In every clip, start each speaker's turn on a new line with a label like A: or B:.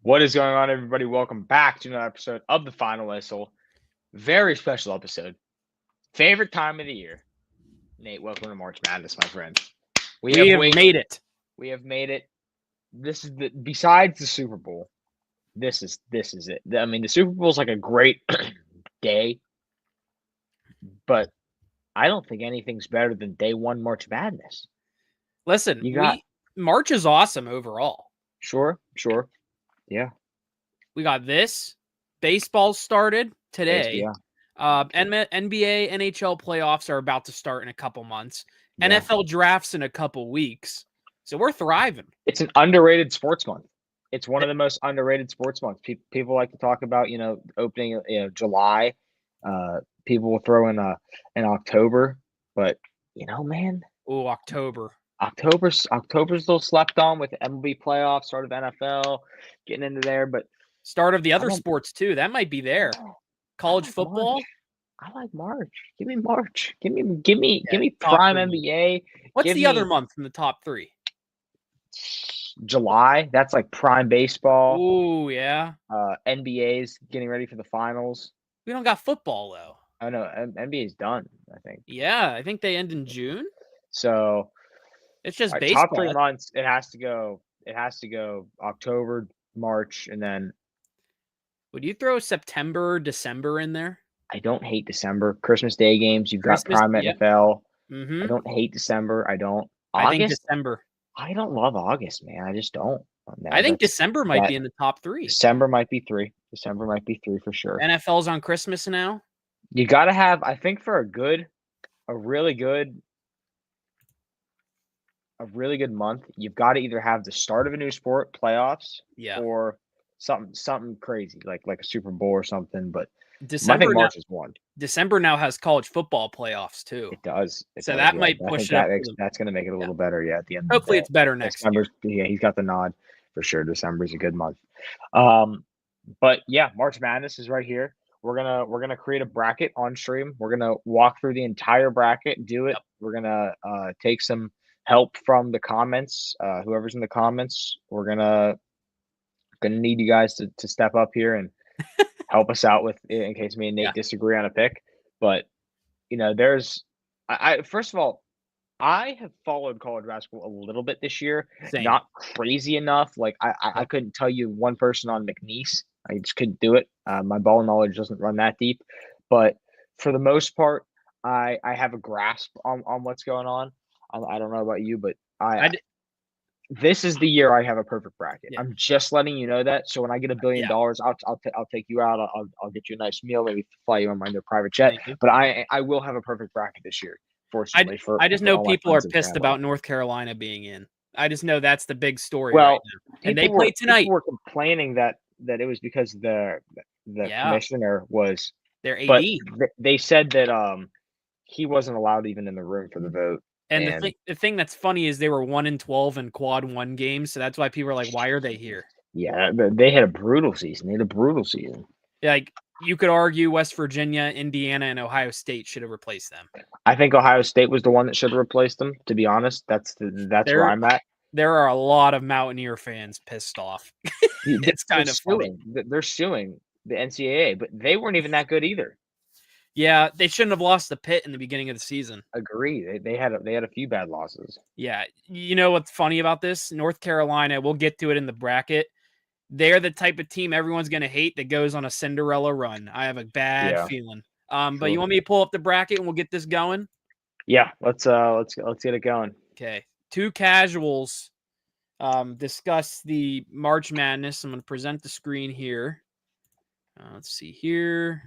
A: What is going on, everybody? Welcome back to another episode of The Final Whistle. Very special episode. Favorite time of the year. Nate, welcome to March Madness, my friend.
B: We have made it.
A: We have made it. This is besides the Super Bowl. This is it. I mean, the Super Bowl is like a great day, but I don't think anything's better than day one March Madness.
B: Listen, March is awesome overall.
A: Sure. Yeah.
B: We got this. Baseball started today.
A: Yeah.
B: NBA, NHL playoffs are about to start in a couple months. Yeah. NFL drafts in a couple weeks. So we're thriving.
A: It's an underrated sports month. It's one of the most underrated sports months. People like to talk about, opening, July. People will throw in October, but man.
B: Oh, October's
A: a little slept on with the MLB playoffs, start of NFL, getting into there, but
B: start of the other sports too. That might be there. College football.
A: March. I like March. Give me March. Give me prime NBA.
B: What's the other month in the top three?
A: July. That's like prime baseball.
B: Oh yeah.
A: NBA's getting ready for the finals.
B: We don't got football though.
A: Oh no, NBA's done, I think.
B: Yeah, I think they end in June.
A: So
B: it's just baseball.
A: Top 3 months. It has to go October, March, and then.
B: Would you throw September, December in there?
A: I don't hate December. Christmas Day games. You've got prime NFL.
B: Mm-hmm.
A: I don't hate December. I don't.
B: August, I think December.
A: I don't love August, man. I just don't.
B: I think December might be in the top 3.
A: December might be 3. December might be 3 for sure.
B: NFL's on Christmas now.
A: You got to have, I think, for a really good month, you've got to either have the start of a new sport, playoffs, or something crazy like a Super Bowl or something. But I think March is one.
B: December now has college football playoffs too.
A: It does.
B: That might push it.
A: That's going to make it a little better. Yeah, at the end.
B: Hopefully, it's better next year.
A: Yeah, he's got the nod for sure. December is a good month. But yeah, March Madness is right here. We're gonna create a bracket on stream. We're gonna walk through the entire bracket, do it. Yep. We're gonna take some help from the comments. Whoever's in the comments, we're gonna need you guys to step up here and help us out with, in case me and Nate disagree on a pick. But first of all, I have followed college basketball a little bit this year.
B: Same.
A: Not crazy enough. Like I couldn't tell you one person on McNeese. I just couldn't do it. My ball knowledge doesn't run that deep. But for the most part, I have a grasp on what's going on. I don't know about you, but this is the year I have a perfect bracket. Yeah. I'm just letting you know that. So when I get $1 billion, I'll take you out. I'll get you a nice meal, maybe fly you on my private jet. But I will have a perfect bracket this year. Fortunately,
B: I just know people are pissed about North Carolina being in. I just know that's the big story
A: right
B: now. And they play tonight.
A: People were complaining that it was because the commissioner was
B: their AD.
A: But they said that he wasn't allowed even in the room for the vote.
B: And the thing that's funny is they were 1-12 in quad 1 games, so that's why people are like, "Why are they here?"
A: Yeah, they had a brutal season.
B: Like you could argue West Virginia, Indiana, and Ohio State should have replaced them.
A: I think Ohio State was the one that should have replaced them. To be honest, that's where I'm at.
B: There are a lot of Mountaineer fans pissed off. It's kind of funny.
A: They're suing the NCAA, but they weren't even that good either.
B: Yeah, they shouldn't have lost the Pitt in the beginning of the season.
A: Agree. They had a few bad losses.
B: Yeah. You know what's funny about this? North Carolina, we'll get to it in the bracket. They're the type of team everyone's going to hate that goes on a Cinderella run. I have a bad feeling. But you want me to pull up the bracket and we'll get this going?
A: Yeah, let's get it going.
B: Okay. 2 casuals discuss the March Madness. I'm going to present the screen here. Let's see here.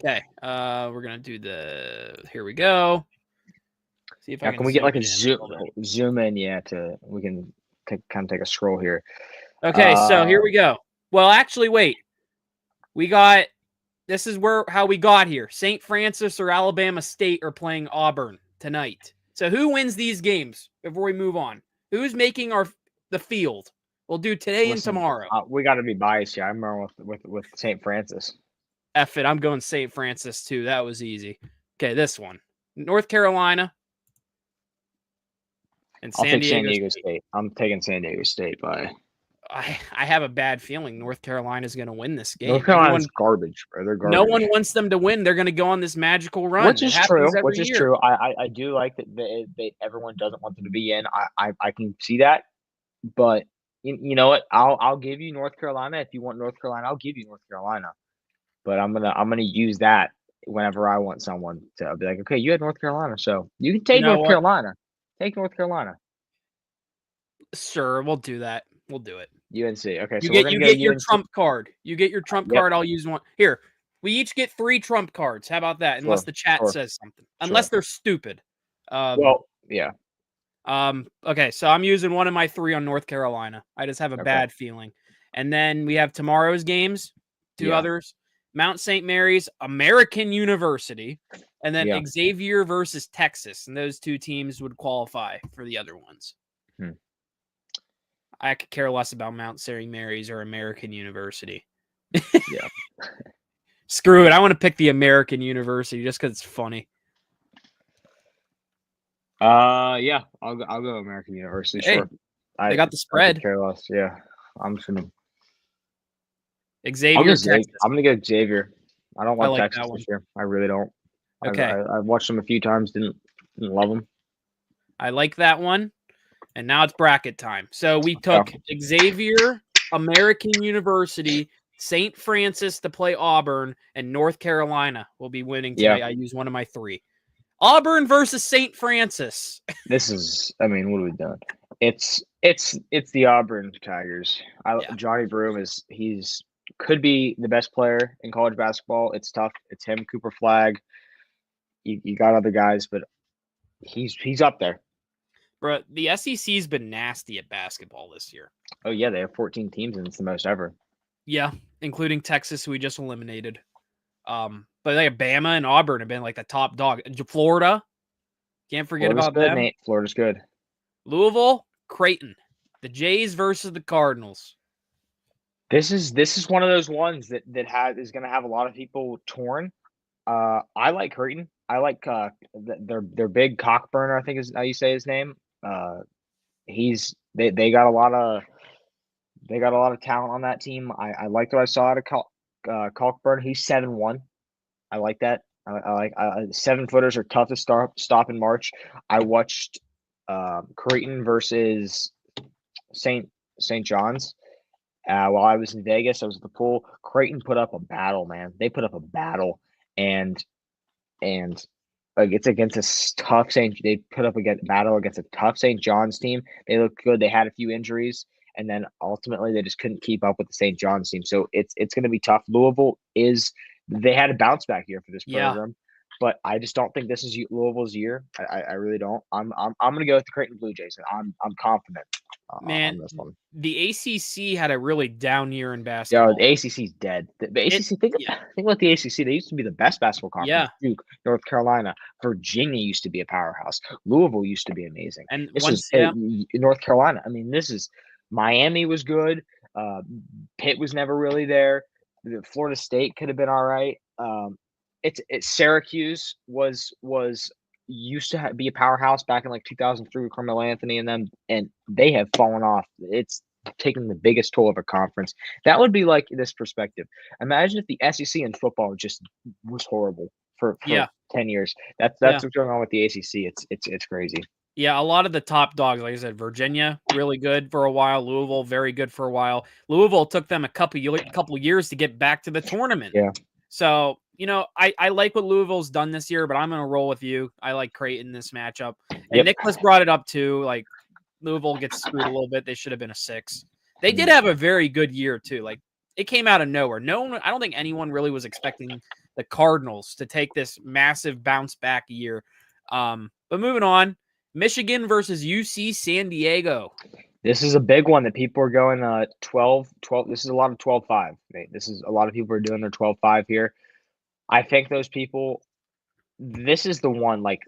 B: Okay, we're gonna do here we go. See if
A: can we get like a zoom in? Yeah, we can kind of take a scroll here.
B: Okay, so here we go. Well, actually, wait. This is how we got here. St. Francis or Alabama State are playing Auburn tonight. So who wins these games before we move on? Who's making the field? We'll do today and tomorrow.
A: We got to be biased here. I'm going with St. Francis.
B: F it. I'm going St. Francis, too. That was easy. Okay, this one. North Carolina And
A: I'll
B: San
A: take San
B: Diego
A: Diego
B: State.
A: State. I'm taking San Diego State by.
B: I have a bad feeling North Carolina is going to win this game.
A: North Carolina's garbage, bro. They're
B: No
A: garbage.
B: one wants them to win. They're going to go on this magical run.
A: Which
B: It
A: is
B: happens
A: true.
B: every
A: Which is
B: year.
A: true. I do like that everyone doesn't want them to be in. I can see that, but you know what? I'll give you North Carolina if you want North Carolina. I'll give you North Carolina, but I'm gonna use that whenever I want someone to be like, okay, you had North Carolina, so you can take
B: You know
A: North
B: what?
A: Carolina. Take North Carolina.
B: Sure, we'll do that. We'll do it.
A: UNC. Okay,
B: You
A: so we're
B: get
A: gonna go
B: your
A: UNC.
B: trump card. You get your trump
A: Yep.
B: card. I'll use one. Here, we each get 3 trump cards. How about that? Unless
A: Sure,
B: the chat
A: sure,
B: says something. Unless they're stupid.
A: Well, yeah.
B: Okay, so I'm using one of my 3 on North Carolina. I just have a bad feeling. And then we have tomorrow's games, 2 others. Mount St. Mary's, American University, and then Xavier versus Texas. And those 2 teams would qualify for the other ones. I could care less about Mount St. Mary's or American University.
A: Yeah.
B: Screw it. I want to pick the American University just because it's funny.
A: Yeah. I'll go American University.
B: Hey,
A: sure.
B: They got the spread.
A: I could care less. Yeah. I'm just gonna.
B: Xavier, Texas.
A: I'm gonna go Xavier. I don't like Texas
B: that one.
A: this year. I really don't.
B: Okay.
A: I watched them a few times. Didn't love them.
B: I like that one. And now it's bracket time. So we took Xavier, American University, St. Francis to play Auburn, and North Carolina will be winning tonight. I use one of my 3. Auburn versus St. Francis.
A: This is, I mean, what have we done? It's the Auburn Tigers. Johnny Broome could be the best player in college basketball. It's tough. It's him, Cooper Flagg. You got other guys, but he's up there.
B: Bro, the SEC's been nasty at basketball this year.
A: Oh, yeah, they have 14 teams, and it's the most ever.
B: Yeah, including Texas, who we just eliminated. But like Bama and Auburn have been like the top dog. Florida, can't forget about them.
A: Nate. Florida's good.
B: Louisville, Creighton, the Jays versus the Cardinals.
A: This is one of those ones that is going to have a lot of people torn. I like Creighton. I like their big Cockburner, I think is how you say his name. They got a lot of talent on that team. I liked what I saw out of Cockburn. He's 7'1". I like that. I like 7-footers are tough to stop in March. I watched Creighton versus St. John's. While I was in Vegas, I was at the pool. Creighton put up a battle, man. They put up a battle, and like it's against a tough They put up a battle against a tough St. John's team. They looked good. They had a few injuries, and then ultimately they just couldn't keep up with the St. John's team. So it's going to be tough. They had a bounce back year for this program, but I just don't think this is Louisville's year. I really don't. I'm going to go with the Creighton Blue Jays. I'm confident.
B: Man,
A: on this one.
B: The ACC had a really down year in basketball.
A: Yeah, the ACC's dead. The ACC, think about the ACC. They used to be the best basketball conference.
B: Yeah.
A: Duke, North Carolina, Virginia used to be a powerhouse. Louisville used to be amazing.
B: And
A: North Carolina. I mean, Miami was good. Pitt was never really there. Florida State could have been all right. Syracuse was used to be a powerhouse back in like 2003 with Carmelo Anthony and them, and they have fallen off. It's taken the biggest toll of a conference. That would be like this perspective. Imagine if the SEC in football just was horrible for 10 years. That's what's going on with the ACC. It's crazy.
B: Yeah, a lot of the top dogs, like I said, Virginia, really good for a while. Louisville, very good for a while. Louisville took them a couple years to get back to the tournament.
A: Yeah.
B: So, I like what Louisville's done this year, but I'm going to roll with you. I like Creighton in this matchup. And Nicholas brought it up too. Like, Louisville gets screwed a little bit. They should have been a 6. They did have a very good year too. Like, it came out of nowhere. I don't think anyone really was expecting the Cardinals to take this massive bounce back year. But moving on, Michigan versus UC San Diego.
A: This is a big one that people are going 12. This is a lot of 12-5. This is a lot of people are doing their 12-5 here. I think those people, this is the one like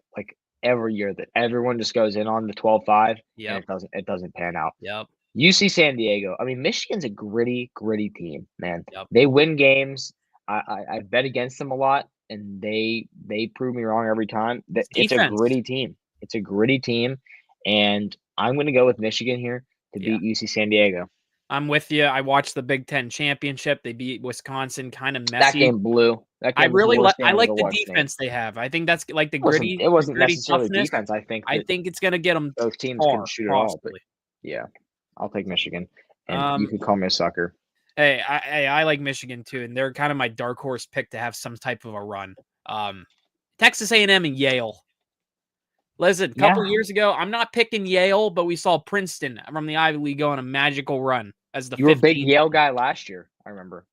A: every year that everyone just goes in on the 12-5.
B: Yeah,
A: it doesn't pan out.
B: Yep.
A: UC San Diego. I mean, Michigan's a gritty team, man.
B: Yep.
A: They win games. I bet against them a lot, and they prove me wrong every time. It's a gritty team. It's a gritty team, and I'm going to go with Michigan here to beat UC San Diego.
B: I'm with you. I watched the Big Ten championship. They beat Wisconsin, kind of
A: That
B: messy.
A: game blew. That game was the worst game
B: I
A: I've
B: like
A: ever
B: the
A: watched,
B: defense they have. I think that's like the
A: It wasn't
B: gritty
A: necessarily
B: toughness.
A: defense. I think
B: it's going to get them
A: both teams
B: far,
A: can shoot it
B: possibly.
A: all. But yeah, I'll take Michigan. And you can call me a sucker.
B: Hey, I like Michigan too, and they're kind of my dark horse pick to have some type of a run. Texas A&M and Yale. Listen, a couple years ago, I'm not picking Yale, but we saw Princeton from the Ivy League go on a magical run as the.
A: You were a big Yale guy last year, I remember.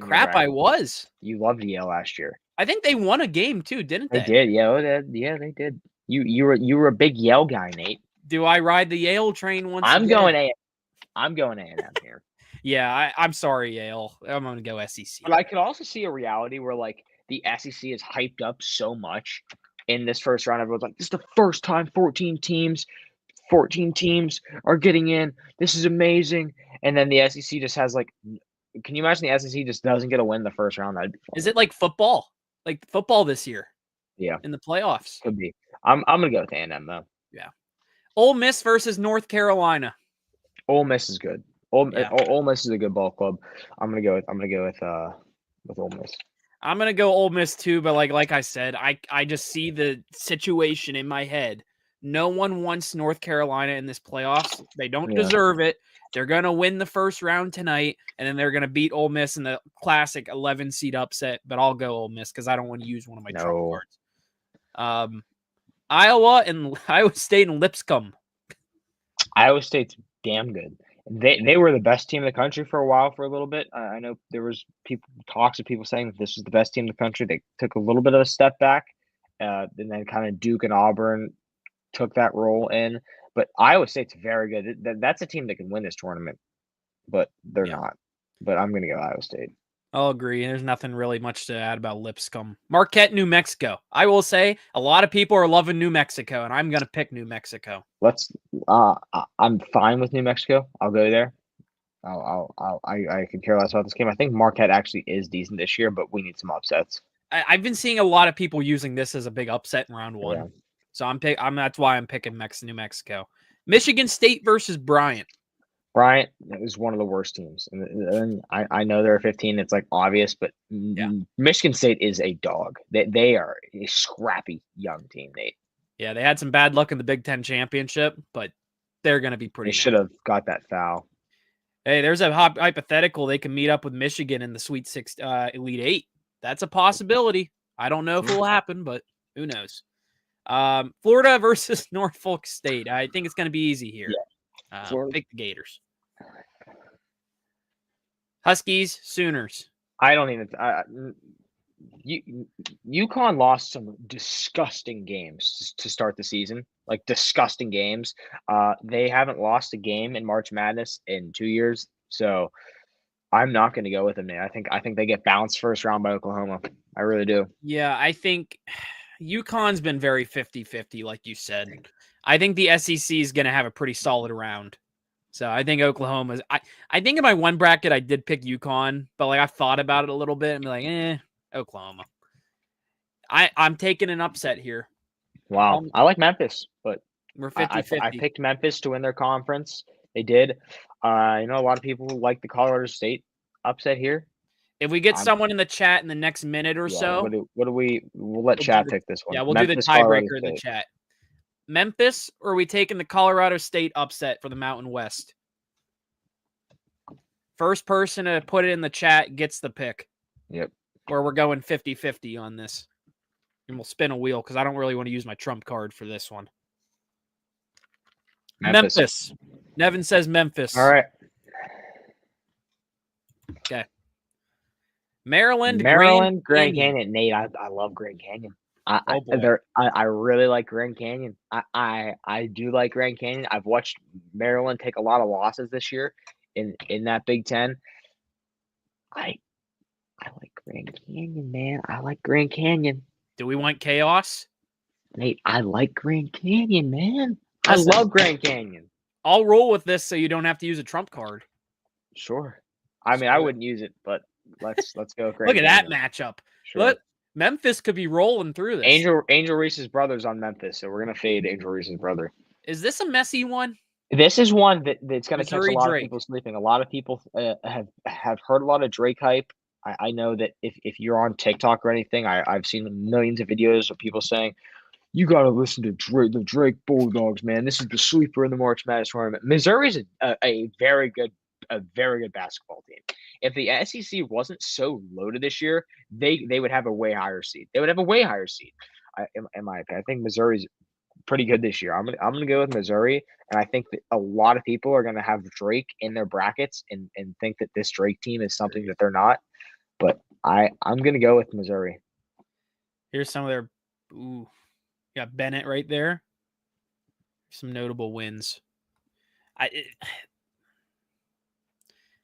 B: Crap, I was.
A: You loved Yale last year.
B: I think they won a game too, didn't they?
A: They did, yeah, they did. You were a big Yale guy, Nate.
B: Do I ride the Yale train once?
A: I'm going A&M here.
B: Yeah, I'm sorry, Yale. I'm going to go SEC.
A: But I could also see a reality where like the SEC is hyped up so much in this first round. Everyone's like, this is the first time 14 teams are getting in. This is amazing. And then the SEC just has like, can you imagine the SEC just doesn't get a win the first round? That'd be fun.
B: Is it like football? Like football this year?
A: Yeah.
B: In the playoffs?
A: Could be. I'm going to go with A&M though.
B: Yeah. Ole Miss versus North Carolina.
A: Ole Miss is good. Ole Miss is a good ball club. I'm gonna go with Ole Miss.
B: I'm gonna go Ole Miss too, but like I said, I just see the situation in my head. No one wants North Carolina in this playoffs. They don't deserve it. They're gonna win the first round tonight, and then they're gonna beat Ole Miss in the classic 11 seed upset. But I'll go Ole Miss because I don't want to use one of my trump cards. Iowa State and Lipscomb.
A: Iowa State's damn good. They were the best team in the country for a while, for a little bit. I know there was talks of people saying that this was the best team in the country. They took a little bit of a step back, and then kind of Duke and Auburn took that role in. But Iowa State's very good. That's a team that can win this tournament, but they're not. But I'm going to go Iowa State.
B: I'll agree. There's nothing really much to add about Lipscomb. Marquette, New Mexico. I will say a lot of people are loving New Mexico, and I'm going to pick New Mexico.
A: I'm fine with New Mexico. I'll go there. I could care less about this game. I think Marquette actually is decent this year, but we need some upsets.
B: I've been seeing a lot of people using this as a big upset in round one. Yeah. So that's why I'm picking New Mexico. Michigan State versus Bryant.
A: Bryant is one of the worst teams. And I know they're 15. It's like obvious, but Michigan State is a dog. They are a scrappy young team, Nate.
B: Yeah, they had some bad luck in the Big Ten championship, but they're going to be pretty.
A: They should have got that foul.
B: Hey, there's a hypothetical. They can meet up with Michigan in the Sweet Six, Elite Eight. That's a possibility. I don't know if it will happen, but who knows? Florida versus Norfolk State. I think it's going to be easy here. Yeah. Pick the Gators. Huskies, Sooners.
A: I don't even. UConn lost some disgusting games to start the season, like disgusting games. They haven't lost a game in March Madness in 2 years, so I'm not going to go with them, man. I think they get bounced first round by Oklahoma. I really do.
B: Yeah, I think UConn's been very 50-50, like you said. I think the SEC is going to have a pretty solid round. So I think Oklahoma's. I think in my one bracket I did pick UConn, but like I thought about it a little bit and be like, Oklahoma. I'm taking an upset here.
A: Wow. I like Memphis, but
B: we're 50-50.
A: I picked Memphis to win their conference. They did. A lot of people like the Colorado State upset here.
B: If we get someone in the chat in the next minute or so.
A: We'll let chat pick this one.
B: Yeah, we'll do the tiebreaker in the chat. Memphis, or are we taking the Colorado State upset for the Mountain West? First person to put it in the chat gets the pick.
A: Yep.
B: Or we're going 50-50 on this. And we'll spin a wheel because I don't really want to use my trump card for this one. Memphis. Nevin says Memphis.
A: All right.
B: Okay. Maryland,
A: Grand Canyon. Nate, I love Grand Canyon. I really like Grand Canyon. I do like Grand Canyon. I've watched Maryland take a lot of losses this year in that Big Ten. I like Grand Canyon, man. I like Grand Canyon.
B: Do we want chaos?
A: Nate, I like Grand Canyon, man. I love Grand Canyon.
B: I'll roll with this so you don't have to use a trump card.
A: Sure. I mean, I wouldn't use it, but let's go.
B: Look at that matchup. Sure. Memphis could be rolling through this.
A: Angel Reese's brother's on Memphis, so we're gonna fade Angel Reese's brother.
B: Is this a messy one?
A: This is one that's going to catch a
B: Missouri
A: lot of
B: Drake.
A: people sleeping. A lot of people have heard a lot of Drake hype. I know that if you're on TikTok or anything, I've seen millions of videos of people saying, you got to listen to Drake, the Drake Bulldogs, man. This is the sleeper in the March Madness tournament. Missouri's a very good basketball team. If the SEC wasn't so loaded this year, they would have a way higher seed. They would have a way higher seed. In my opinion, I think Missouri's pretty good this year. I'm gonna go with Missouri, and I think that a lot of people are gonna have Drake in their brackets and think that this Drake team is something that they're not. But I'm gonna go with Missouri.
B: Here's some of their. Ooh, got Bennett right there. Some notable wins.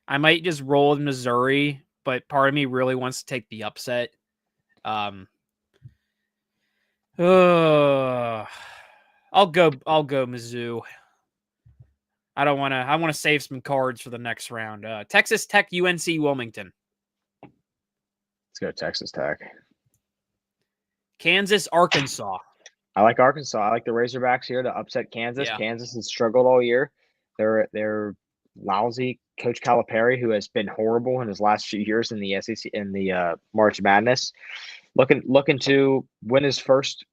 B: I might just roll with Missouri, but part of me really wants to take the upset. I'll go Mizzou. I want to save some cards for the next round. Texas Tech, UNC Wilmington.
A: Let's go Texas Tech.
B: Kansas, Arkansas.
A: I like Arkansas. I like the Razorbacks here to upset Kansas.
B: Yeah.
A: Kansas has struggled all year. They're lousy. Coach Calipari, who has been horrible in his last few years in the SEC in the March Madness, looking to win his first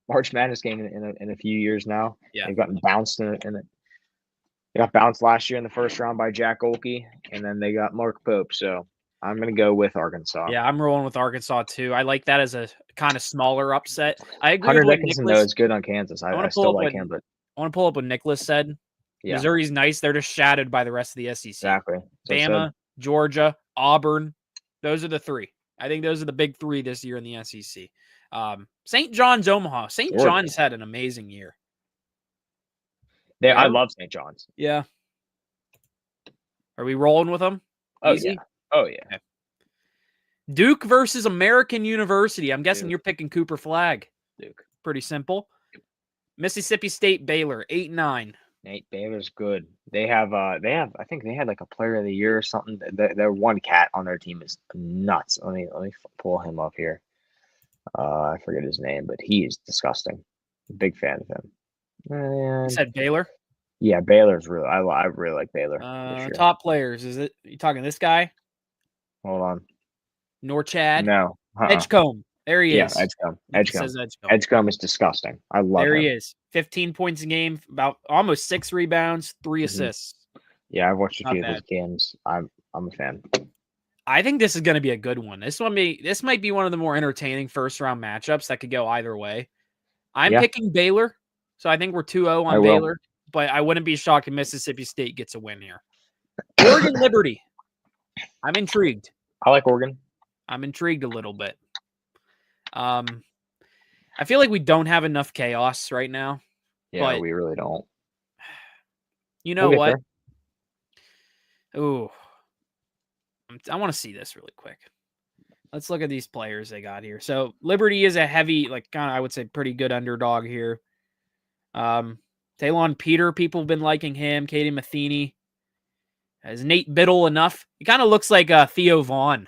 A: March Madness game in a few years now.
B: Yeah,
A: they've gotten bounced in it. They got bounced last year in the first round by Jack Olke, and then they got Mark Pope. So I'm going to go with Arkansas.
B: Yeah, I'm rolling with Arkansas too. I like that as a kind of smaller upset. I agree
A: Hunter
B: with
A: Dickinson,
B: Nicholas.
A: though, is good on Kansas. I still like him, but
B: I want to pull up what Nicholas said. Yeah. Missouri's nice. They're just shadowed by the rest of the SEC.
A: Exactly.
B: Bama, Georgia, Auburn. Those are the three. I think those are the big three this year in the SEC. St. John's, Omaha. St. John's had an amazing year.
A: I love St. John's.
B: Yeah. Are we rolling with them?
A: Oh,
B: Easy?
A: yeah. Oh, yeah.
B: Okay. Duke versus American University. I'm guessing you're picking Cooper Flag.
A: Duke.
B: Pretty simple. Mississippi State, Baylor, 8-9.
A: Baylor's good. They have I think they had like a player of the year or something. Their one cat on their team is nuts. Let me pull him up here. I forget his name, but he is disgusting. Big fan of him.
B: You said Baylor?
A: Yeah, Baylor's really. I really like Baylor.
B: Top players. Is it? You talking this guy?
A: Hold on.
B: Norchad?
A: No.
B: Edgecombe. There he is.
A: Yeah, Edgecombe is disgusting. I love him.
B: There he is. 15 points a game, about almost 6 rebounds, 3 assists.
A: Yeah, I've watched a few of his games. I'm a fan.
B: I think this is going to be a good one. This might be one of the more entertaining first round matchups that could go either way. I'm picking Baylor, so I think we're 2-0 on Baylor, but I wouldn't be shocked if Mississippi State gets a win here. Oregon Liberty. I'm intrigued.
A: I like Oregon.
B: I'm intrigued a little bit. I feel like we don't have enough chaos right now.
A: Yeah, we really don't.
B: You know what? Ooh. I want to see this really quick. Let's look at these players they got here. So Liberty is a heavy, I would say pretty good underdog here. Talon Peter, people have been liking him. Katie Matheny. Is Nate Biddle enough? He kind of looks like Theo Vaughn.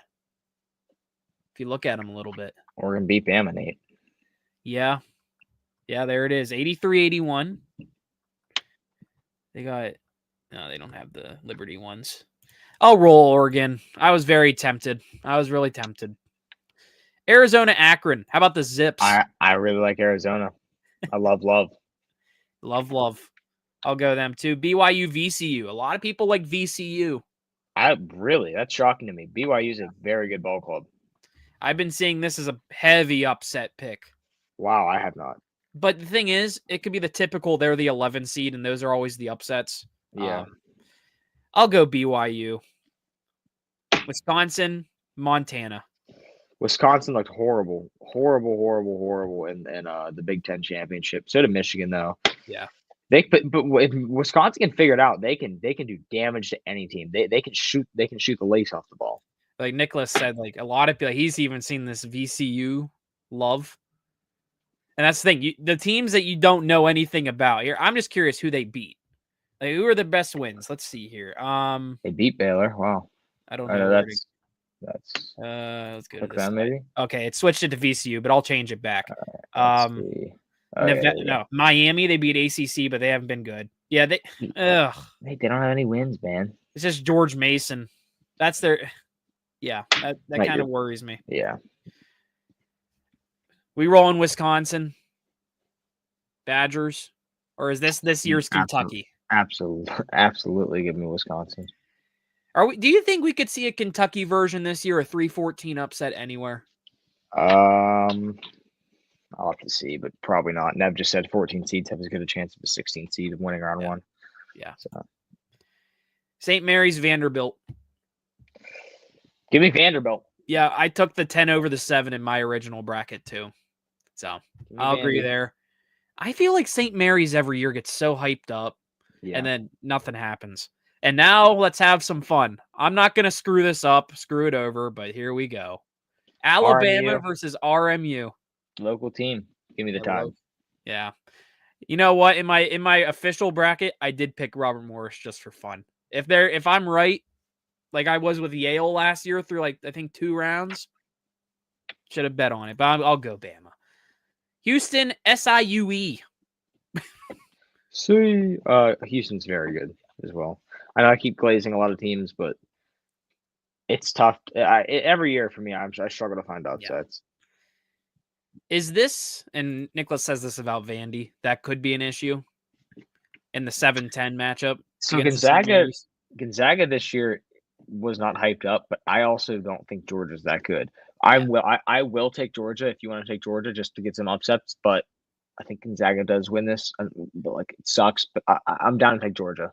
B: If you look at him a little bit.
A: Oregon beat Bama, Nate.
B: Yeah. Yeah, there it is. 83-81. They don't have the Liberty ones. I'll roll Oregon. I was very tempted. I was really tempted. Arizona, Akron. How about the Zips?
A: I really like Arizona. I love.
B: Love. I'll go them too. BYU, VCU. A lot of people like VCU.
A: That's shocking to me. BYU is a very good ball club.
B: I've been seeing this as a heavy upset pick.
A: Wow, I have not.
B: But the thing is, it could be the typical, they're the 11 seed, and those are always the upsets.
A: Yeah.
B: I'll go BYU. Wisconsin, Montana.
A: Wisconsin looked horrible in the Big Ten championship. So did Michigan, though.
B: Yeah.
A: But if Wisconsin can figure it out, they can do damage to any team. They can shoot the lace off the ball.
B: Like Nicholas said, a lot of people, he's even seen this VCU love. And that's the thing. The teams that you don't know anything about here, I'm just curious who they beat. Who are the best wins? Let's see here.
A: They beat Baylor. Wow.
B: I don't know.
A: That's
B: let's go to
A: this them, maybe.
B: Okay, it switched it to VCU, but I'll change it back.
A: Yeah.
B: No, Miami, they beat ACC, but they haven't been good. Yeah, they don't
A: have any wins, man.
B: It's just George Mason. That's their that
A: Like,
B: kind of worries me.
A: Yeah.
B: We roll in Wisconsin. Badgers, or is this year's Kentucky?
A: Absolutely, give me Wisconsin.
B: Do you think we could see a Kentucky version this year, a 3-14 upset anywhere?
A: I'll have to see, but probably not. Nev just said 14 seeds have as good a chance of a 16 seed of winning round one.
B: Yeah.
A: So.
B: St. Mary's, Vanderbilt.
A: Give me Vanderbilt.
B: Yeah, I took the 10 over the 7 in my original bracket too. So I'll agree there. I feel like St. Mary's every year gets so hyped up and then nothing happens. And now let's have some fun. I'm not going to screw this up, screw it over, but here we go. Alabama versus RMU.
A: Local team. Give me the Tide.
B: Yeah. You know what? In my official bracket, I did pick Robert Morris just for fun. If I'm right, like I was with Yale last year through I think 2 rounds, should have bet on it, but I'll go Bama. Houston, SIUE.
A: See, Houston's very good as well. I know I keep glazing a lot of teams, but it's tough. Every year for me, I struggle to find upsets.
B: Is this, and Nicholas says this about Vandy, that could be an issue in the 7-10 matchup?
A: So Gonzaga this year was not hyped up, but I also don't think Georgia's that good. I will take Georgia if you want to take Georgia just to get some upsets, but I think Gonzaga does win this. But it sucks, but I'm down to take Georgia.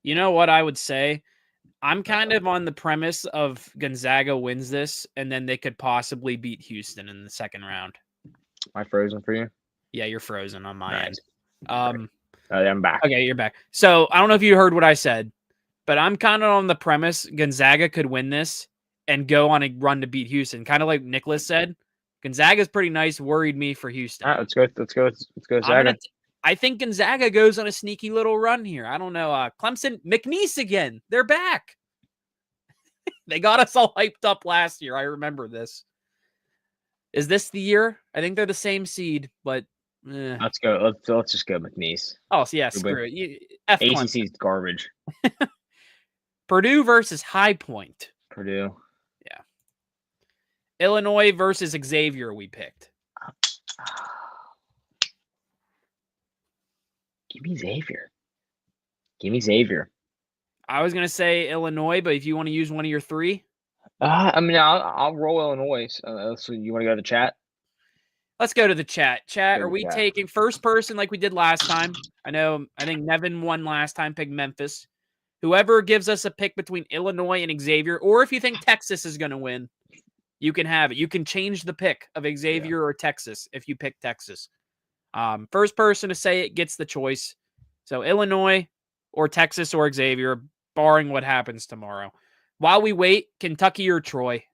B: You know what I would say? I'm kind of on the premise of Gonzaga wins this, and then they could possibly beat Houston in the second round.
A: Am I frozen for you?
B: Yeah, you're frozen on my end.
A: I'm back.
B: Okay, you're back. So I don't know if you heard what I said, but I'm kind of on the premise Gonzaga could win this and go on a run to beat Houston. Kind of like Nicholas said. Gonzaga's pretty nice. Worried me for Houston.
A: All right, let's go Gonzaga.
B: I think Gonzaga goes on a sneaky little run here. I don't know. Clemson, McNeese again. They're back. They got us all hyped up last year. I remember this. Is this the year? I think they're the same seed, but
A: let's go. Let's just go McNeese.
B: Oh, so yeah, screw it.
A: ACC's garbage.
B: Purdue versus High Point.
A: Purdue.
B: Yeah. Illinois versus Xavier. We picked.
A: Give me Xavier.
B: I was gonna say Illinois, but if you want to use one of your 3,
A: I'll roll Illinois. So you want to go to the chat?
B: Let's go to the chat. Are we taking first person like we did last time? I think Nevin won last time. Pick Memphis. Whoever gives us a pick between Illinois and Xavier, or if you think Texas is going to win, you can have it. You can change the pick of Xavier or Texas if you pick Texas. First person to say it gets the choice. So Illinois or Texas or Xavier, barring what happens tomorrow. While we wait, Kentucky or Troy?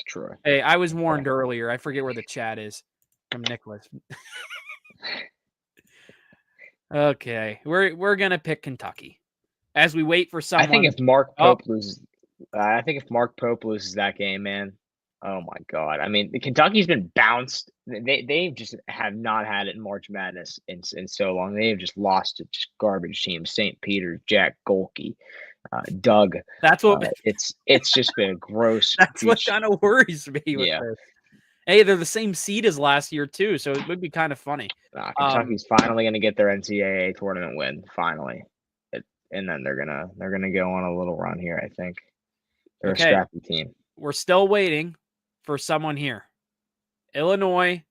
A: Troy.
B: Hey, I was warned earlier. I forget where the chat is from Nicholas. Okay, we're gonna pick Kentucky as we wait for someone.
A: I think if Mark Pope loses that game, man. Oh my God! I mean, Kentucky's been bounced. They just have not had it in March Madness in so long. They have just lost to just garbage teams: St. Peter's, Jack Golke, Doug.
B: That's what
A: it's just been gross.
B: That's what kind of worries me. With this. Hey, they're the same seed as last year too, so it would be kind of funny.
A: Kentucky's finally going to get their NCAA tournament win. Finally, and then they're gonna go on a little run here. I think they're a scrappy team.
B: We're still waiting for someone here. Illinois,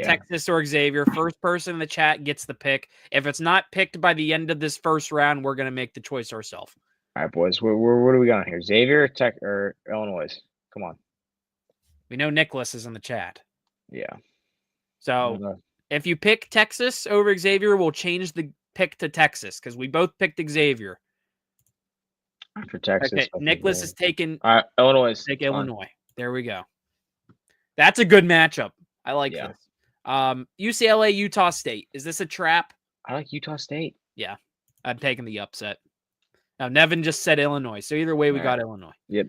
B: Texas, or Xavier. First person in the chat gets the pick. If it's not picked by the end of this first round, we're going to make the choice ourselves.
A: All right, boys. What are we got here? Xavier, Tech, or Illinois? Come on.
B: We know Nicholas is in the chat.
A: Yeah.
B: So if you pick Texas over Xavier, we'll change the pick to Texas because we both picked Xavier.
A: For Texas.
B: Okay, Nicholas is taking
A: Illinois.
B: Take Illinois. There we go. That's a good matchup. I like this. UCLA, Utah State. Is this a trap?
A: I like Utah State.
B: Yeah. I'm taking the upset. Now, Nevin just said Illinois. So either way, we got Illinois.
A: Yep.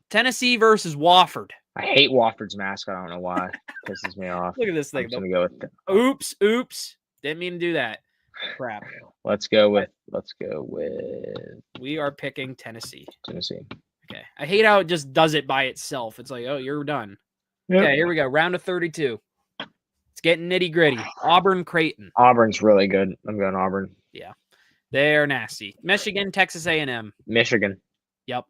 B: Tennessee versus Wofford.
A: I hate Wofford's mascot. I don't know why. It pisses me off.
B: Look at this thing.
A: I'm gonna go with
B: Oops. Didn't mean to do that. Crap.
A: Let's go with.
B: We are picking Tennessee.
A: Tennessee.
B: Okay. I hate how it just does it by itself. It's like, oh, you're done.
A: Yep.
B: Okay, here we go. Round of 32. It's getting nitty gritty. Auburn, Creighton.
A: Auburn's really good. I'm going Auburn.
B: Yeah, they're nasty. Michigan, Texas A&M.
A: Michigan.
B: Yep.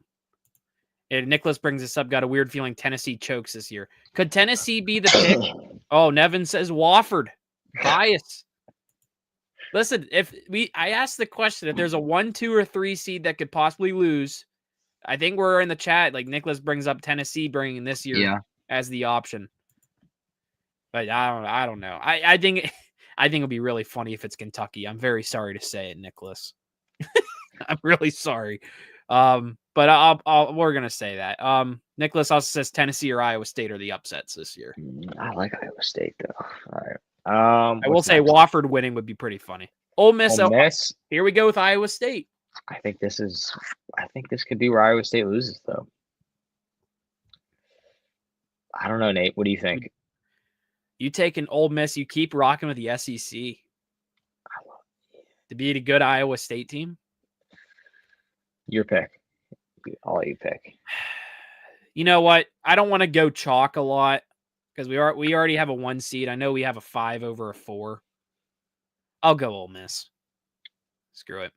B: And Nicholas brings this up. Got a weird feeling Tennessee chokes this year. Could Tennessee be the pick? Oh, Nevin says Wofford. Bias. Listen, I asked the question, if there's a 1, 2, or 3 seed that could possibly lose, I think we're in the chat. Like Nicholas brings up Tennessee bringing this year as the option. But I don't know. I think it'll be really funny if it's Kentucky. I'm very sorry to say it, Nicholas. I'm really sorry. But we're gonna say that. Nicholas also says Tennessee or Iowa State are the upsets this year.
A: I like Iowa State though. All right.
B: I will say Wofford winning would be pretty funny. Ole Miss. Here we go with Iowa State.
A: I think this could be where Iowa State loses though. I don't know, Nate. What do you think?
B: You take an Ole Miss. You keep rocking with the SEC to beat a good Iowa State team.
A: Your pick. I'll let you pick.
B: You know what? I don't want to go chalk a lot because we already have a 1 seed. I know we have a 5 over a 4. I'll go Ole Miss. Screw it.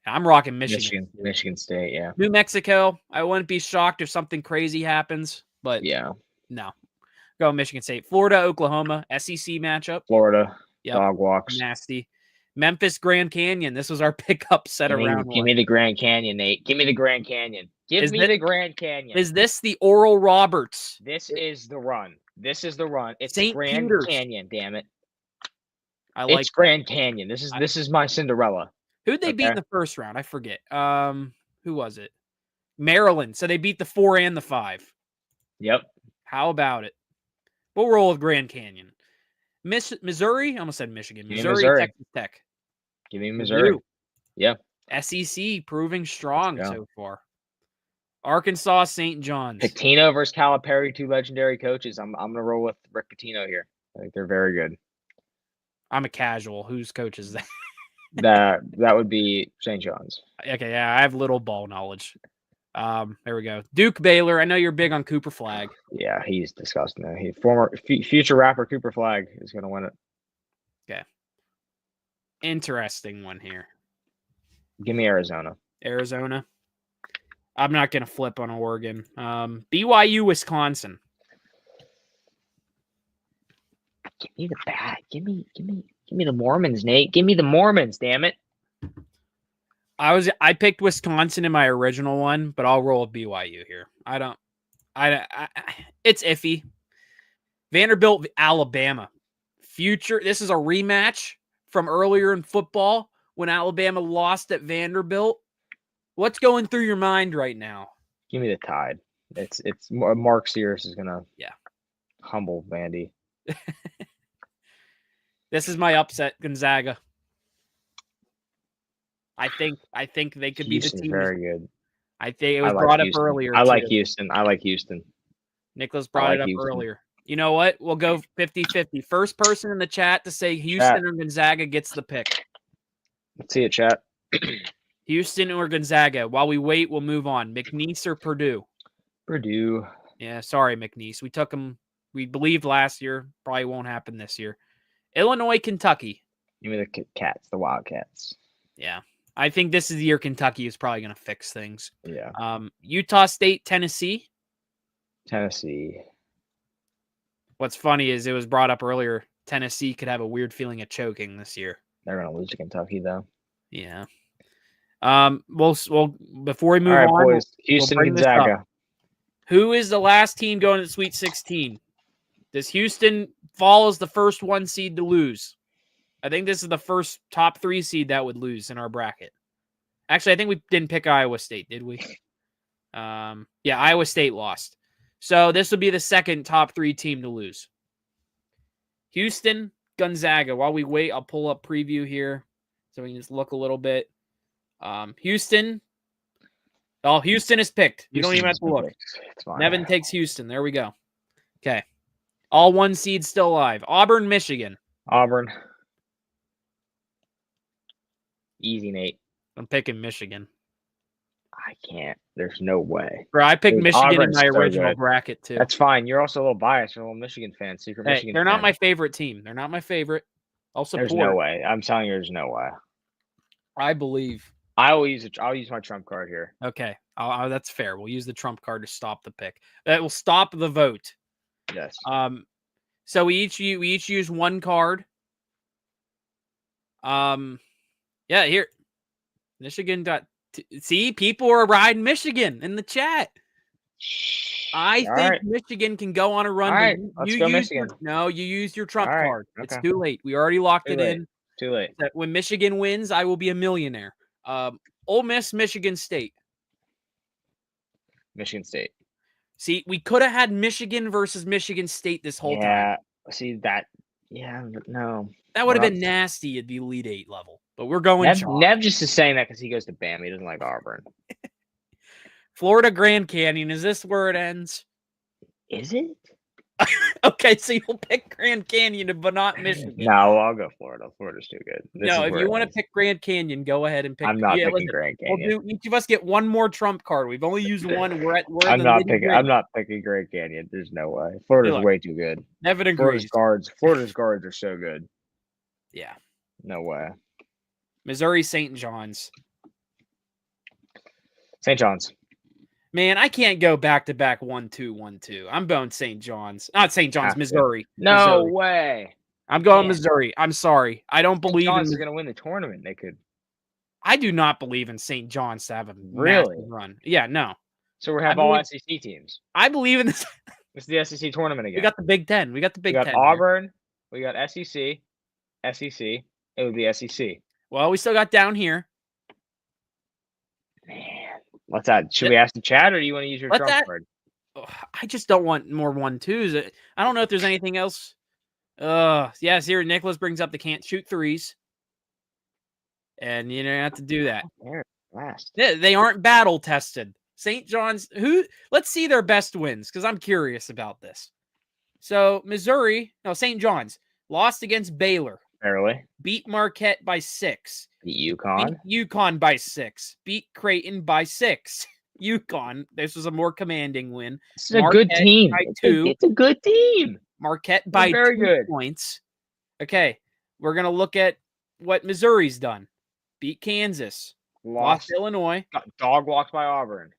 B: I'm rocking Michigan.
A: Michigan State, yeah.
B: New Mexico. I wouldn't be shocked if something crazy happens, but
A: yeah,
B: no. Go Michigan State. Florida, Oklahoma, SEC matchup.
A: Florida.
B: Yep.
A: Dog walks.
B: Nasty. Memphis, Grand Canyon. This was our pickup set around.
A: Give me the Grand Canyon, Nate. Give me the Grand Canyon. Give me the Grand Canyon.
B: Is this the Oral Roberts?
A: This is the run. It's
B: St.
A: Grand
B: Peter's.
A: Canyon, damn it.
B: It's
A: Grand Canyon. This is my Cinderella.
B: Who'd they beat in the first round? I forget. Who was it? Maryland. So they beat the 4 and the 5.
A: Yep.
B: How about it? We'll roll with Grand Canyon. Missouri? I almost said Michigan. Missouri, Texas Tech.
A: Give me Missouri. Yeah.
B: SEC proving strong so far. Arkansas, St. John's.
A: Pitino versus Calipari, 2 legendary coaches. I'm gonna roll with Rick Pitino here. I think they're very good.
B: I'm a casual. Whose coach is that?
A: that would be St. John's.
B: Okay, yeah, I have little ball knowledge. There we go. Duke Baylor. I know you're big on Cooper Flagg.
A: Yeah, he's disgusting. Future rapper Cooper Flagg is gonna win it.
B: Okay. Interesting one here.
A: Give me Arizona.
B: Arizona. I'm not gonna flip on Oregon. BYU, Wisconsin.
A: Give me the bad. Give me the Mormons, Nate. Give me the Mormons, damn it.
B: I picked Wisconsin in my original one, but I'll roll with BYU here. It's iffy. Vanderbilt, Alabama. This is a rematch from earlier in football when Alabama lost at Vanderbilt. What's going through your mind right now?
A: Give me the Tide. It's Mark Sears is gonna humble Vandy.
B: This is my upset, Gonzaga. I think they could be the team.
A: Very good.
B: I think it was brought up earlier.
A: I like Houston.
B: Nicholas brought it up earlier. You know what? We'll go 50-50. First person in the chat to say Houston or Gonzaga gets the pick.
A: Let's see it, chat.
B: Houston or Gonzaga. While we wait, we'll move on. McNeese or Purdue?
A: Purdue.
B: Yeah, sorry, McNeese. We took them. We believed last year. Probably won't happen this year. Illinois, Kentucky.
A: Give me the Cats, the Wildcats.
B: Yeah. I think this is the year Kentucky is probably going to fix things.
A: Yeah.
B: Utah State, Tennessee.
A: Tennessee.
B: What's funny is it was brought up earlier. Tennessee could have a weird feeling of choking this year.
A: They're going to lose to Kentucky, though.
B: Yeah. We'll before we move on,
A: boys. Houston, Gonzaga.
B: Who is the last team going to the Sweet 16? Does Houston fall as the first 1 seed to lose? I think this is the first top 3 seed that would lose in our bracket. Actually, I think we didn't pick Iowa State, did we? Yeah, Iowa State lost. So this would be the second top 3 team to lose. Houston, Gonzaga. While we wait, I'll pull up preview here so we can just look a little bit. Houston. Oh, Houston is picked. You don't even have to look. Nevin takes Houston. There we go. Okay. All 1 seeds still alive. Auburn, Michigan.
A: Auburn. Easy, Nate.
B: I'm picking Michigan.
A: I can't. There's no way.
B: Bro, I picked Michigan
A: Auburn's
B: in my
A: so
B: original
A: good.
B: bracket too.
A: That's fine. You're also a little biased. You're a little Michigan fan. Secret
B: Hey,
A: Michigan
B: they're
A: fan.
B: not my favorite team. They're not my favorite. I'll support.
A: There's no way. I'm telling you, there's no way.
B: I believe.
A: I'll use my trump card here.
B: Okay, that's fair. We'll use the trump card to stop the pick. That will stop the vote.
A: Yes.
B: So we each use one card. Yeah, here, Michigan. See, people are riding Michigan in the chat. I think Michigan can go on a run.
A: All right, let's go Michigan.
B: You use your trump card.
A: Okay.
B: It's too late. We already locked it in.
A: Too late.
B: That when Michigan wins, I will be a millionaire. Ole Miss, Michigan State.
A: Michigan State.
B: See, we could have had Michigan versus Michigan State this whole time.
A: Yeah. See that? Yeah. No.
B: That would have been nasty at the Elite Eight level. But we're going.
A: Nev just is saying that because he goes to Bama. He doesn't like Auburn.
B: Florida Grand Canyon. Is this where it ends?
A: Is it?
B: Okay, so you'll pick Grand Canyon, but not Michigan.
A: No, I'll go Florida. Florida's too good.
B: If you want to pick Grand Canyon, go ahead and pick.
A: I'm not picking Grand Canyon.
B: Each of us get one more trump card. We've only used one.
A: I'm not picking Grand Canyon. There's no way. Florida's way too good.
B: Nevin agrees.
A: Florida's guards are so good.
B: Yeah.
A: No way.
B: Missouri St. John's.
A: St. John's.
B: Man, I can't go back-to-back 1-2, 1-2. I'm going St. John's. Not St. John's, Missouri.
A: No way.
B: I'm going Missouri. I'm sorry. I don't believe
A: St. John's are going to win the tournament. They could.
B: I do not believe in St. John's to have a run. Yeah, no.
A: So we have all SEC teams.
B: I believe in this.
A: It's the SEC tournament again.
B: We got the Big Ten. We got
A: Auburn. Here. We got SEC. It would be SEC.
B: Well, we still got down here.
A: Man. What's that? Should we ask the chat, or do you want to use your trump card?
B: I just don't want more 1-2s. I don't know if there's anything else. Yes, here Nicholas brings up the can't shoot threes. And you don't have to do that. They aren't battle tested. St. John's, let's see their best wins, because I'm curious about this. So St. John's lost against Baylor.
A: Barely.
B: Beat Marquette by 6.
A: Beat UConn.
B: Beat UConn by 6. Beat Creighton by 6. UConn. This was a more commanding win.
A: It's a good team. It's a good team.
B: Marquette by 2 points. Okay, we're gonna look at what Missouri's done. Beat Kansas. Lost Illinois.
A: Got dog walked by Auburn.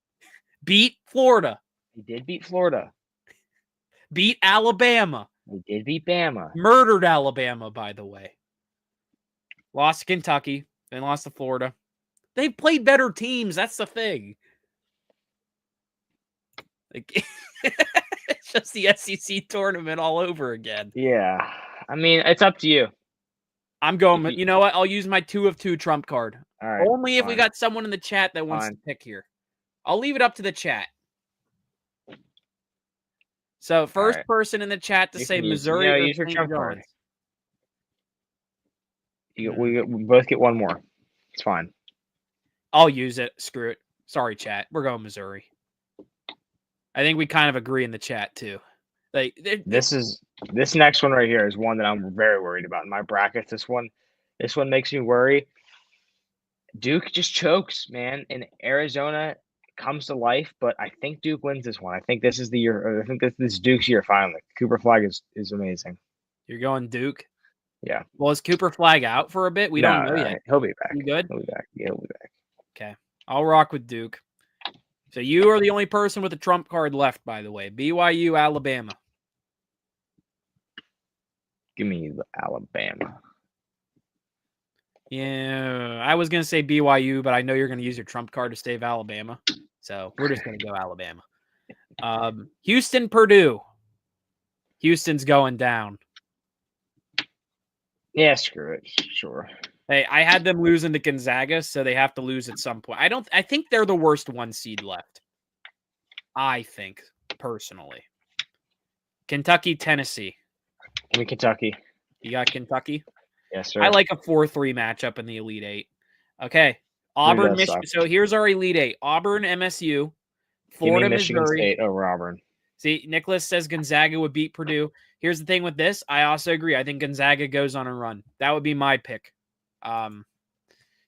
B: Beat Florida.
A: He did beat Florida.
B: Beat Alabama.
A: We did beat Bama.
B: Murdered Alabama, by the way. Lost to Kentucky. Then lost to Florida. They've played better teams. That's the thing. Like, it's just the SEC tournament all over again.
A: Yeah. I mean, it's up to you.
B: I'm going. You know what? I'll use my 2 of 2 trump card.
A: All right.
B: Only if we got someone in the chat that wants to pick here. I'll leave it up to the chat. So first person in the chat to say Missouri or
A: use your
B: St.
A: trump
B: John's.
A: card. We both get one more. It's fine.
B: I'll use it. Screw it. Sorry, chat. We're going Missouri. I think we kind of agree in the chat too. Like
A: this next one right here is one that I'm very worried about in my brackets. This one makes me worry. Duke just chokes, man, and Arizona comes to life, but I think Duke wins this one. I think this is the year. I think this is Duke's year finally. Cooper Flag is amazing.
B: You're going Duke?
A: Yeah.
B: Well, is Cooper Flag out for a bit? We don't know yet.
A: He'll be back.
B: You good?
A: He'll be back. Yeah, he'll be back.
B: Okay. I'll rock with Duke. So you are the only person with a trump card left, by the way. BYU, Alabama.
A: Give me the Alabama.
B: Yeah, I was going to say BYU, but I know you're going to use your trump card to save Alabama. So we're just going to go Alabama. Houston, Purdue. Houston's going down.
A: Yeah, screw it. Sure.
B: Hey, I had them losing to Gonzaga, so they have to lose at some point. I think they're the worst 1 seed left. I think, personally. Kentucky, Tennessee.
A: Give me Kentucky.
B: You got Kentucky?
A: Yes, sir.
B: I like a 4-3 matchup in the Elite Eight. Okay. Auburn, Michigan. So here's our Elite Eight. Auburn, MSU. Florida,
A: Michigan
B: Missouri.
A: State over Auburn.
B: See, Nicholas says Gonzaga would beat Purdue. Here's the thing with this. I also agree. I think Gonzaga goes on a run. That would be my pick.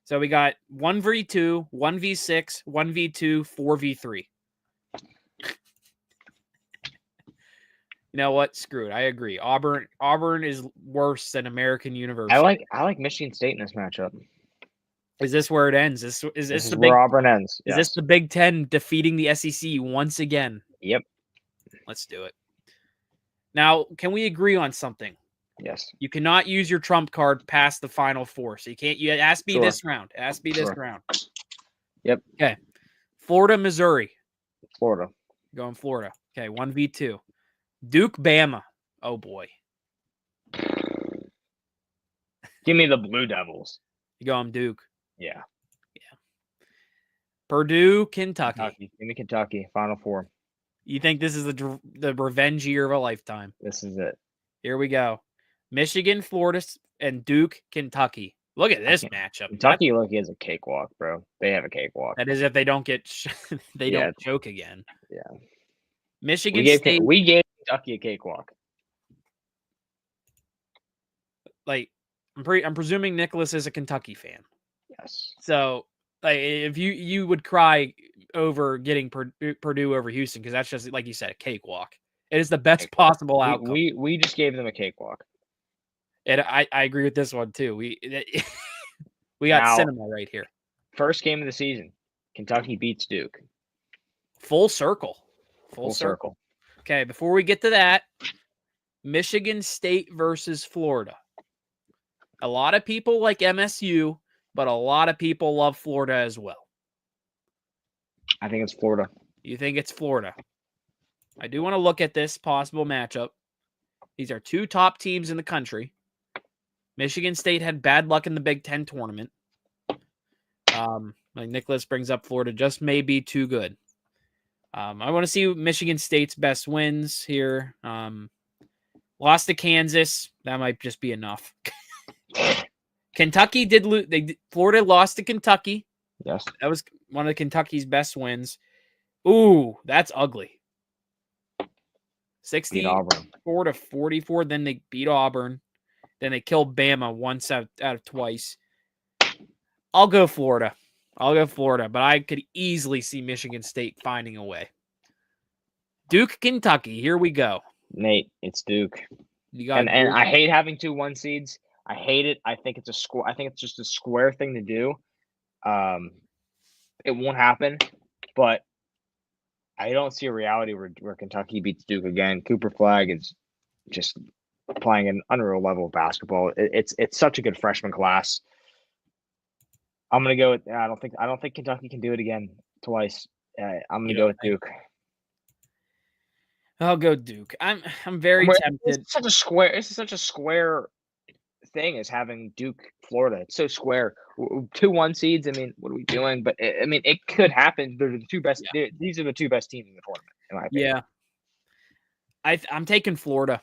B: So we got 1v2, 1v6, 1v2, 4v3. You know what? Screw it. I agree. Auburn is worse than American University.
A: I like Michigan State in this matchup.
B: Is this where it ends? Is
A: This
B: the
A: where
B: big
A: Auburn ends?
B: Is this the Big Ten defeating the SEC once again?
A: Yep.
B: Let's do it. Now, can we agree on something?
A: Yes.
B: You cannot use your trump card past the Final Four. So it has to be this round. It has to be this round.
A: Yep.
B: Okay. Florida, Missouri.
A: Florida.
B: Going Florida. Okay, 1v2. Duke, Bama. Oh, boy.
A: Give me the Blue Devils.
B: You going Duke.
A: Yeah.
B: Purdue, Kentucky.
A: Give me Kentucky. Final Four.
B: You think this is the revenge year of a lifetime?
A: This is it.
B: Here we go. Michigan, Florida, and Duke, Kentucky. Look at this matchup.
A: Kentucky look is a cakewalk, bro. They have a cakewalk.
B: That is if they don't get don't choke again.
A: Yeah.
B: Michigan
A: State. We gave Kentucky a cakewalk.
B: Like I'm presuming Nicholas is a Kentucky fan.
A: Yes.
B: So like if you would cry over getting Purdue over Houston because that's just like you said a cakewalk. It is the best possible outcome.
A: We just gave them a cakewalk.
B: And I agree with this one too. We got now, cinema right here.
A: First game of the season, Kentucky beats Duke.
B: Full circle.
A: Full circle.
B: Okay, before we get to that, Michigan State versus Florida. A lot of people like MSU, but a lot of people love Florida as well.
A: I think it's Florida.
B: You think it's Florida? I do want to look at this possible matchup. These are two top teams in the country. Michigan State had bad luck in the Big Ten tournament. Like Nicholas brings up, Florida just may be too good. I want to see Michigan State's best wins here. Lost to Kansas. That might just be enough. Kentucky did lose. Florida lost to Kentucky.
A: Yes.
B: That was one of Kentucky's best wins. Ooh, that's ugly. 64 to 44. Then they beat Auburn. Then they killed Bama once out of twice. I'll go Florida. But I could easily see Michigan State finding a way. Duke, Kentucky. Here we go.
A: Nate, it's Duke.
B: You got
A: and I hate having 2 1 seeds. I hate it. I think it's a square. I think it's just a square thing to do. It won't happen, but I don't see a reality where Kentucky beats Duke again. Cooper Flagg is just playing an unreal level of basketball. It's such a good freshman class. I'm gonna go with. I don't think Kentucky can do it again twice. I'm gonna go with Duke.
B: I'll go Duke. I'm very tempted.
A: It's such a square thing as having Duke, Florida. It's so square. 2 1 seeds. I mean, what are we doing? But it could happen. They're the 2 best. Yeah. These are the 2 best teams in the tournament, in my opinion.
B: Yeah. I'm taking Florida.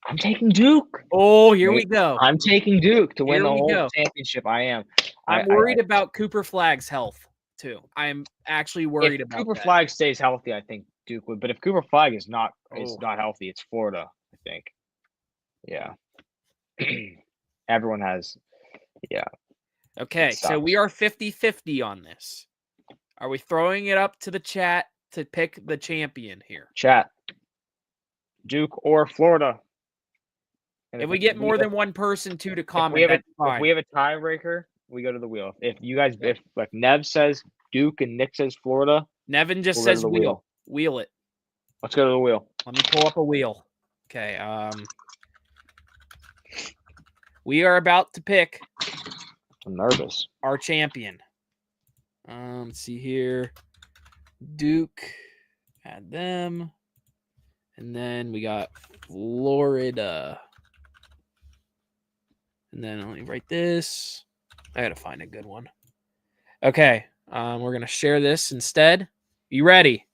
A: I'm taking Duke.
B: Oh, here we go.
A: I'm taking Duke to win the whole championship. I am.
B: I'm worried about Cooper Flagg's health too. I'm actually worried about
A: Cooper Flagg stays healthy. I think Duke would. But if Cooper Flagg is not healthy, it's Florida. I think. Yeah. Everyone has. Yeah.
B: Okay, so we are 50-50 on this. Are we throwing it up to the chat to pick the champion here?
A: Chat. Duke or Florida.
B: And if we get more than one person to comment,
A: if we have a tiebreaker, we go to the wheel. If like Nev says Duke and Nick says Florida,
B: Nevin just says wheel. Wheel it.
A: Let's go to the wheel.
B: Let me pull up a wheel. Okay. We are about to pick.
A: I'm nervous.
B: Our champion. Let's see here. Duke. Add them. And then we got Florida. And then let me write this. I got to find a good one. Okay. We're going to share this instead. You ready?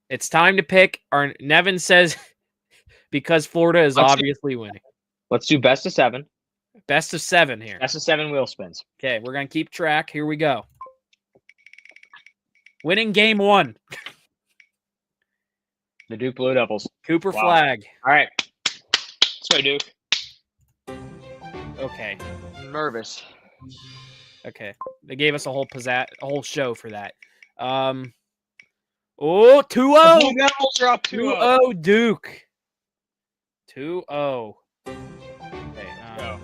B: It's time to pick. Our Nevin says because Florida is obviously winning.
A: Let's do best of 7.
B: Best of 7 here.
A: Best of 7 wheel spins.
B: Okay, we're going to keep track. Here we go. Winning game 1.
A: The Duke Blue Devils.
B: Cooper Flagg.
A: All right. Let's go, Duke.
B: Okay.
A: I'm nervous.
B: Okay, they gave us a whole show for that. Oh, 2-0.
A: Blue Devils are up 2-0.
B: 2-0 Duke. 2-0. Okay.
A: Go.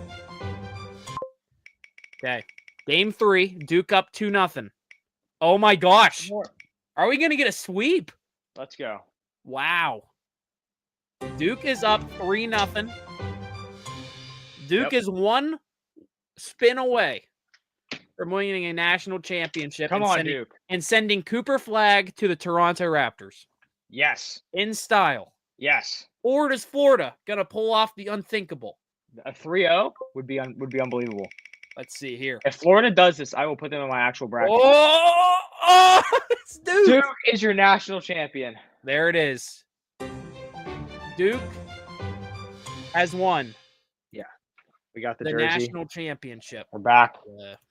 B: Okay. Game 3, Duke up 2-0. Oh my gosh. Are we going to get a sweep?
A: Let's go.
B: Wow. Duke is up 3-0. Duke is one spin away from winning a national championship.
A: Come on, Duke.
B: And sending Cooper Flagg to the Toronto Raptors.
A: Yes.
B: In style.
A: Yes.
B: Or is Florida going to pull off the unthinkable?
A: A 3-0 would be unbelievable.
B: Let's see here.
A: If Florida does this, I will put them in my actual bracket.
B: Oh, it's Duke.
A: Duke is your national champion.
B: There it is. Duke has won.
A: Yeah. We got the
B: jersey. National championship.
A: We're back.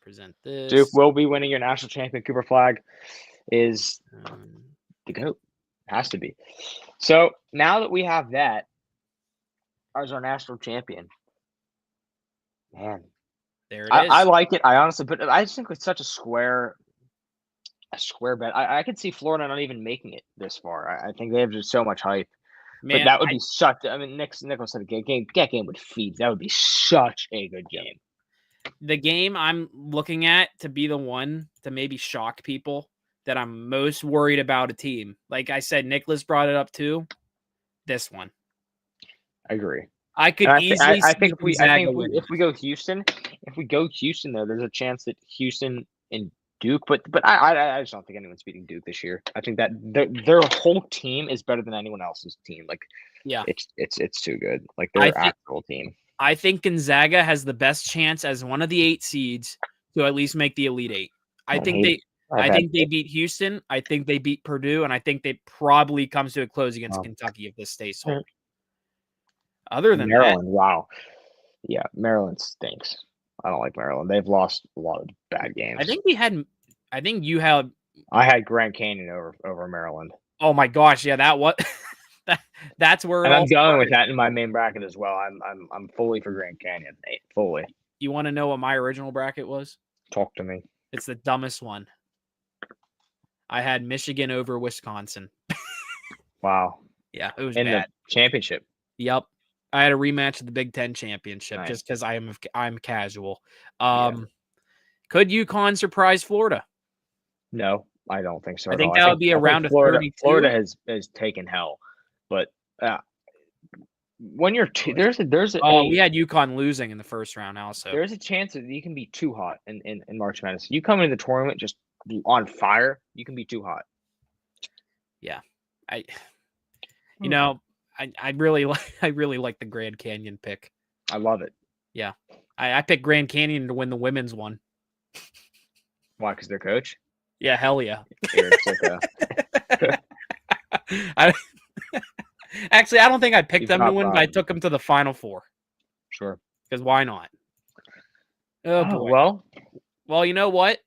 B: Present this.
A: Duke will be winning your national champion. Cooper Flagg is the GOAT. Has to be. So now that we have that as our national champion, man.
B: There it is.
A: I like it. I honestly, but I just think it's such a square bet. I could see Florida not even making it this far. I think they have just so much hype. Man, but that would be such. I mean, Nicholas said that game would feed. That would be such a good game.
B: The game I'm looking at to be the one to maybe shock people that I'm most worried about a team. Like I said, Nicholas brought it up too. This one.
A: I agree.
B: I could easily.
A: I think if we go Houston, though, there's a chance that Houston and Duke, but I just don't think anyone's beating Duke this year. I think that their whole team is better than anyone else's team. Like,
B: yeah,
A: it's too good. Like their actual team.
B: I think Gonzaga has the best chance as one of the 8 seeds to at least make the Elite 8. I think they beat Houston. I think they beat Purdue, and I think they probably comes to a close against Kentucky if this stays whole. Other than
A: Maryland,
B: that,
A: wow. Yeah, Maryland stinks. I don't like Maryland. They've lost a lot of bad games.
B: I think you had.
A: I had Grand Canyon over Maryland.
B: Oh my gosh, yeah, that's where.
A: And I'm going with that in my main bracket as well. I'm fully for Grand Canyon. Fully.
B: You want to know what my original bracket was?
A: Talk to me.
B: It's the dumbest one. I had Michigan over Wisconsin.
A: Wow.
B: Yeah, it was
A: in
B: bad.
A: The championship.
B: Yep. I had a rematch of the Big Ten championship just because I'm casual. Could UConn surprise Florida?
A: No, I don't think so.
B: I think that would be a round of 32.
A: Florida has taken hell, but when you're we
B: had UConn losing in the first round. Also,
A: there's a chance that you can be too hot in March Madness. You come into the tournament just on fire, you can be too hot.
B: Yeah, I really like the Grand Canyon pick.
A: I love it.
B: Yeah, I picked Grand Canyon to win the women's one.
A: Why? Because their coach?
B: Yeah, hell yeah. Actually, I don't think I picked them to win, but I took them to the Final Four.
A: Sure.
B: Because why not? Oh
A: boy. Well,
B: you know what?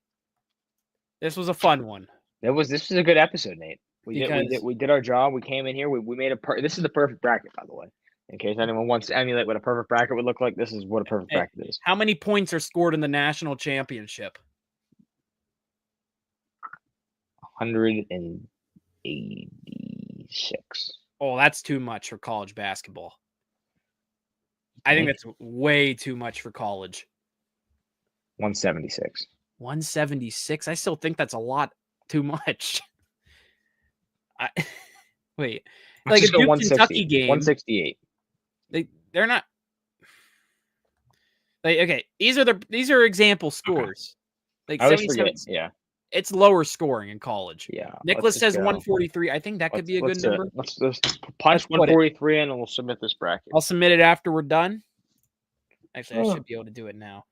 B: This was a fun one.
A: This was a good episode, Nate. We did our job. We came in here. We made this is the perfect bracket, by the way. In case anyone wants to emulate what a perfect bracket would look like, this is what a perfect bracket is.
B: How many points are scored in the national championship?
A: 186.
B: Oh, that's too much for college basketball. I think that's way too much for college.
A: 176.
B: 176? I still think that's a lot too much. Wait. Like a Duke Kentucky game.
A: 168.
B: They're not. Like, okay, these are example scores. Like
A: I always forget. Yeah.
B: It's lower scoring in college.
A: Yeah.
B: Nicholas says 143. I think that could be a good number.
A: Let's punch 143 in and we'll submit this bracket.
B: I'll submit it after we're done. Actually, I should be able to do it now.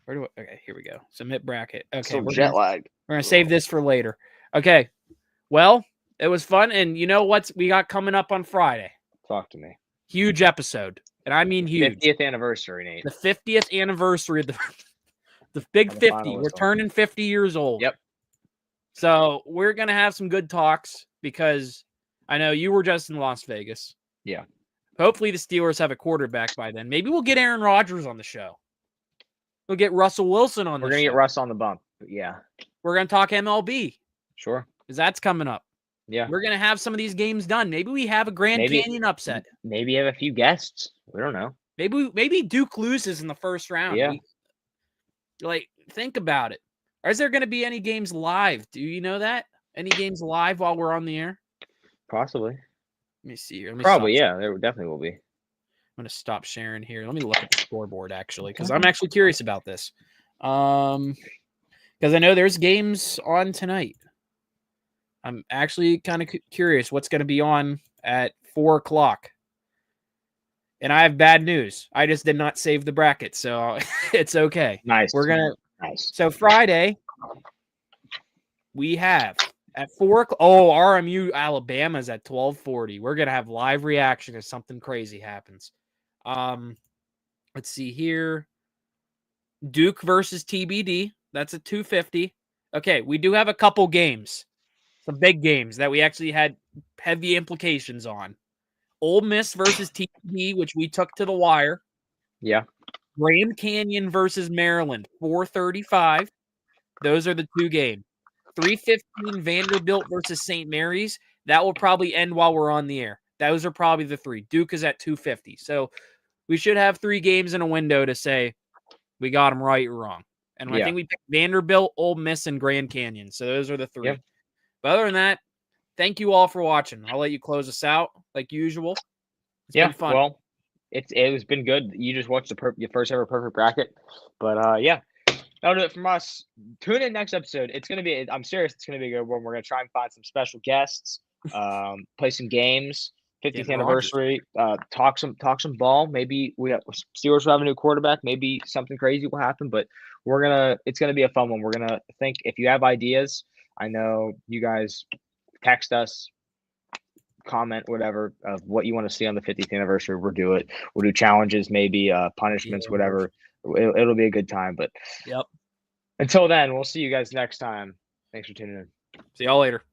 B: Okay, here we go. Submit bracket. Okay,
A: we're jet lagged.
B: We're gonna save this for later. Okay. Well, it was fun, and you know what we got coming up on Friday?
A: Talk to me.
B: Huge episode, and I mean huge.
A: 50th anniversary, Nate.
B: The 50th anniversary of the Big 50. We're turning 50 years old.
A: Yep.
B: So we're gonna have some good talks because I know you were just in Las Vegas.
A: Yeah.
B: Hopefully the Steelers have a quarterback by then. Maybe we'll get Aaron Rodgers on the show. We'll get Russell Wilson on.
A: We're gonna get Russ on the bump. Yeah.
B: We're gonna talk MLB.
A: Sure.
B: Because that's coming up.
A: Yeah.
B: We're gonna have some of these games done. Maybe we have a Grand Canyon upset.
A: Maybe have a few guests. We don't know.
B: Maybe Duke loses in the first round.
A: Yeah.
B: Think about it. Is there gonna be any games live? Do you know that? Any games live while we're on the air?
A: Possibly.
B: Let me see here.
A: Probably, yeah. There definitely will be.
B: I'm gonna stop sharing here. Let me look at the scoreboard actually, because I'm actually curious about this. Because I know there's games on tonight. I'm actually kind of curious what's going to be on at 4:00. And I have bad news. I just did not save the bracket, so it's okay.
A: Nice.
B: Nice. So Friday, we have at 4:00. Oh, RMU Alabama's at 12:40. We're gonna have live reaction if something crazy happens. Let's see here. Duke versus TBD. That's at 2:50. Okay, we do have a couple games. Some big games that we actually had heavy implications on. Ole Miss versus TBD, which we took to the wire.
A: Yeah.
B: Grand Canyon versus Maryland, 4:35. Those are the two games. 3:15 Vanderbilt versus St. Mary's. That will probably end while we're on the air. Those are probably the three. Duke is at 2:50. So we should have 3 games in a window to say we got them right or wrong. And I think we picked Vanderbilt, Ole Miss, and Grand Canyon. So those are the 3. Yep. But other than that, thank you all for watching. I'll let you close us out like usual. It's been fun.
A: Well, it's been good. You just watched your first ever perfect bracket. But yeah, that'll do it from us. Tune in next episode. It's gonna be. I'm serious. It's gonna be a good one. We're gonna try and find some special guests. Play some games. 50th anniversary. Talk some ball. Maybe Steelers will have a new quarterback. Maybe something crazy will happen. But it's gonna be a fun one. We're gonna think. If you have ideas, I know you guys text us, comment, whatever, of what you want to see on the 50th anniversary. We'll do it. We'll do challenges, maybe punishments, whatever. It'll be a good time. But
B: yep.
A: Until then, we'll see you guys next time. Thanks for tuning in.
B: See y'all later.